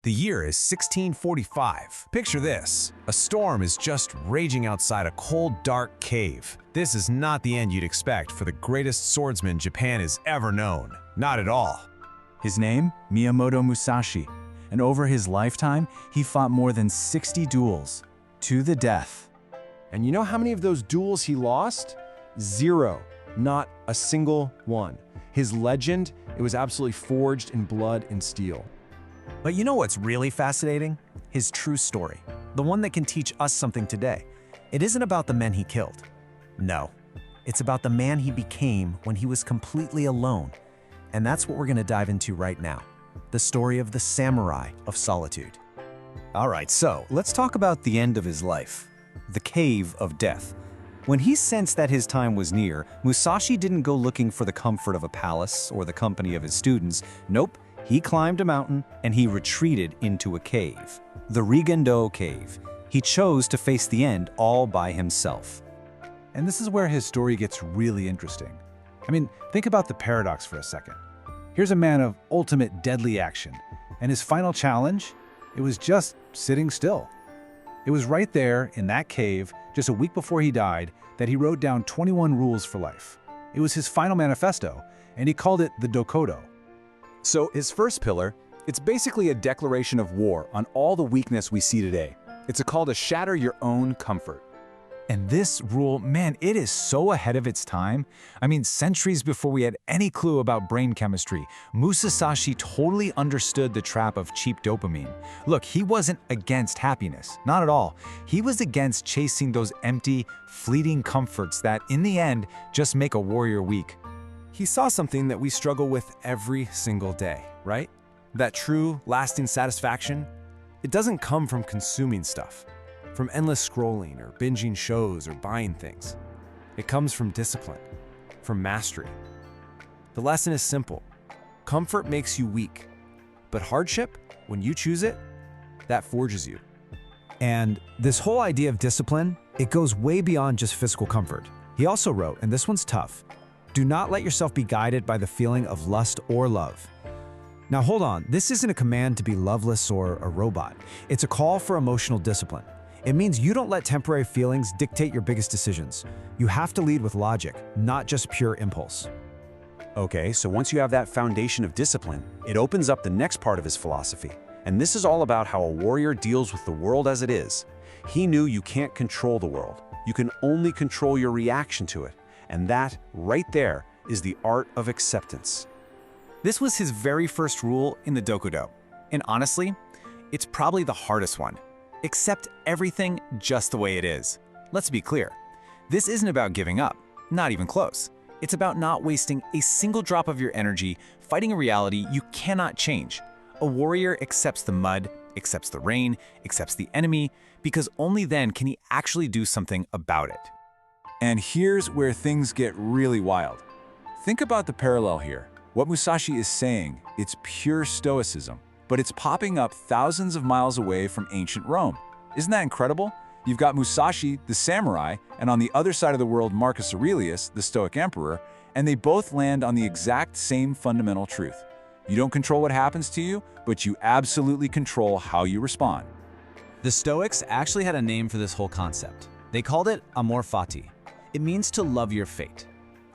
The year is 1645. Picture this. A storm is just raging outside a cold, dark cave. This is not the end you'd expect for the greatest swordsman Japan has ever known. Not at all. His name? Miyamoto Musashi. And over his lifetime, he fought more than 60 duels, to the death. And you know how many of those duels he lost? 0. Not a single one. His legend, it was absolutely forged in blood and steel. But you know what's really fascinating? His true story. The one that can teach us something today. It isn't about the men he killed. No. It's about the man he became when he was completely alone. And that's what we're going to dive into right now. The story of the samurai of Solitude. All right, so let's talk about the end of his life. The Cave of Death. When he sensed that his time was near, Musashi didn't go looking for the comfort of a palace or the company of his students. Nope. He climbed a mountain and he retreated into a cave, the Rigendo Cave. He chose to face the end all by himself. And this is where his story gets really interesting. I mean, think about the paradox for a second. Here's a man of ultimate deadly action, and his final challenge, it was just sitting still. It was right there in that cave, just a week before he died, that he wrote down 21 rules for life. It was his final manifesto, and he called it the Dokkodo. So his first pillar, it's basically a declaration of war on all the weakness we see today. It's a call to shatter your own comfort. And this rule, man, it is so ahead of its time. I mean, centuries before we had any clue about brain chemistry, Musashi totally understood the trap of cheap dopamine. Look, he wasn't against happiness, not at all. He was against chasing those empty, fleeting comforts that, in the end, just make a warrior weak. He saw something that we struggle with every single day, right? That true, lasting satisfaction, it doesn't come from consuming stuff, from endless scrolling or binging shows or buying things. It comes from discipline, from mastery. The lesson is simple. Comfort makes you weak, but hardship, when you choose it, that forges you. And this whole idea of discipline, it goes way beyond just physical comfort. He also wrote, and this one's tough, do not let yourself be guided by the feeling of lust or love. Now hold on, this isn't a command to be loveless or a robot. It's a call for emotional discipline. It means you don't let temporary feelings dictate your biggest decisions. You have to lead with logic, not just pure impulse. Okay, so once you have that foundation of discipline, it opens up the next part of his philosophy. And this is all about how a warrior deals with the world as it is. He knew you can't control the world. You can only control your reaction to it. And that, right there, is the art of acceptance. This was his very first rule in the Dokkodo. And honestly, it's probably the hardest one. Accept everything just the way it is. Let's be clear. This isn't about giving up, not even close. It's about not wasting a single drop of your energy fighting a reality you cannot change. A warrior accepts the mud, accepts the rain, accepts the enemy, because only then can he actually do something about it. And here's where things get really wild. Think about the parallel here. What Musashi is saying, it's pure Stoicism, but it's popping up thousands of miles away from ancient Rome. Isn't that incredible? You've got Musashi, the samurai, and on the other side of the world, Marcus Aurelius, the Stoic emperor, and they both land on the exact same fundamental truth. You don't control what happens to you, but you absolutely control how you respond. The Stoics actually had a name for this whole concept. They called it amor fati. It means to love your fate.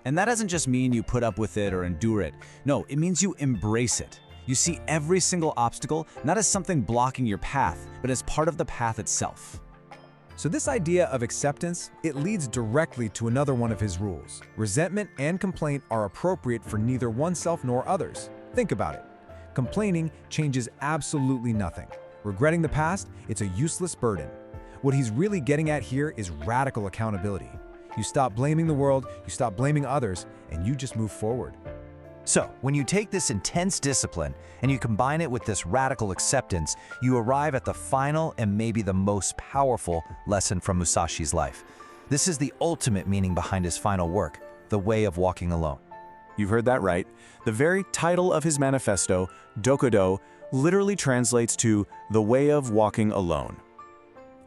And that doesn't just mean you put up with it or endure it. No, it means you embrace it. You see every single obstacle not as something blocking your path, but as part of the path itself. So this idea of acceptance, it leads directly to another one of his rules. Resentment and complaint are appropriate for neither oneself nor others. Think about it. Complaining changes absolutely nothing. Regretting the past, it's a useless burden. What he's really getting at here is radical accountability. You stop blaming the world, you stop blaming others, and you just move forward. So, when you take this intense discipline and you combine it with this radical acceptance, you arrive at the final and maybe the most powerful lesson from Musashi's life. This is the ultimate meaning behind his final work, The Way of Walking Alone. You've heard that right. The very title of his manifesto, Dokkodo, literally translates to The Way of Walking Alone.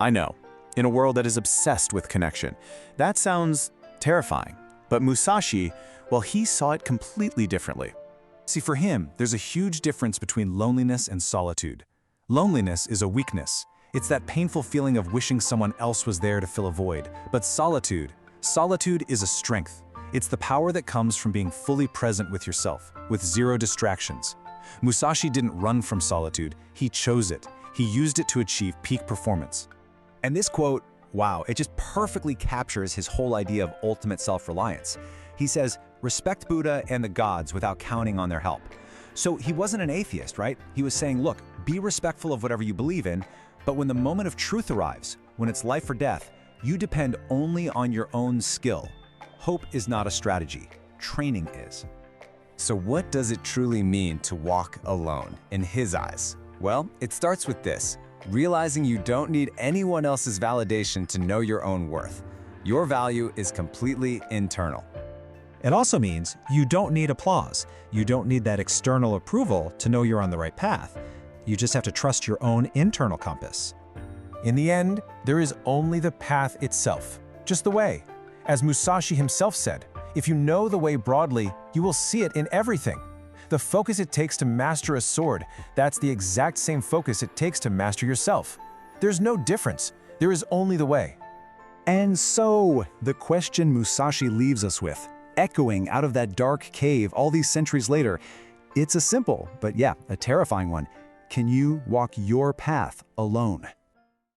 I know, in a world that is obsessed with connection, that sounds terrifying. But Musashi, well, he saw it completely differently. See, for him, there's a huge difference between loneliness and solitude. Loneliness is a weakness. It's that painful feeling of wishing someone else was there to fill a void. But solitude is a strength. It's the power that comes from being fully present with yourself, with zero distractions. Musashi didn't run from solitude, he chose it. He used it to achieve peak performance. And this quote, wow, it just perfectly captures his whole idea of ultimate self-reliance. He says, respect Buddha and the gods without counting on their help. So he wasn't an atheist, right? He was saying, look, be respectful of whatever you believe in, but when the moment of truth arrives, when it's life or death, you depend only on your own skill. Hope is not a strategy, training is. So what does it truly mean to walk alone, in his eyes? Well, it starts with this, realizing you don't need anyone else's validation to know your own worth. Your value is completely internal. It also means you don't need applause. You don't need that external approval to know you're on the right path. You just have to trust your own internal compass. In the end, there is only the path itself, just the way. As Musashi himself said, if you know the way broadly, you will see it in everything. The focus it takes to master a sword, that's the exact same focus it takes to master yourself. There's no difference. There is only the way. And so, the question Musashi leaves us with, echoing out of that dark cave all these centuries later, it's a simple, but yeah, a terrifying one. Can you walk your path alone?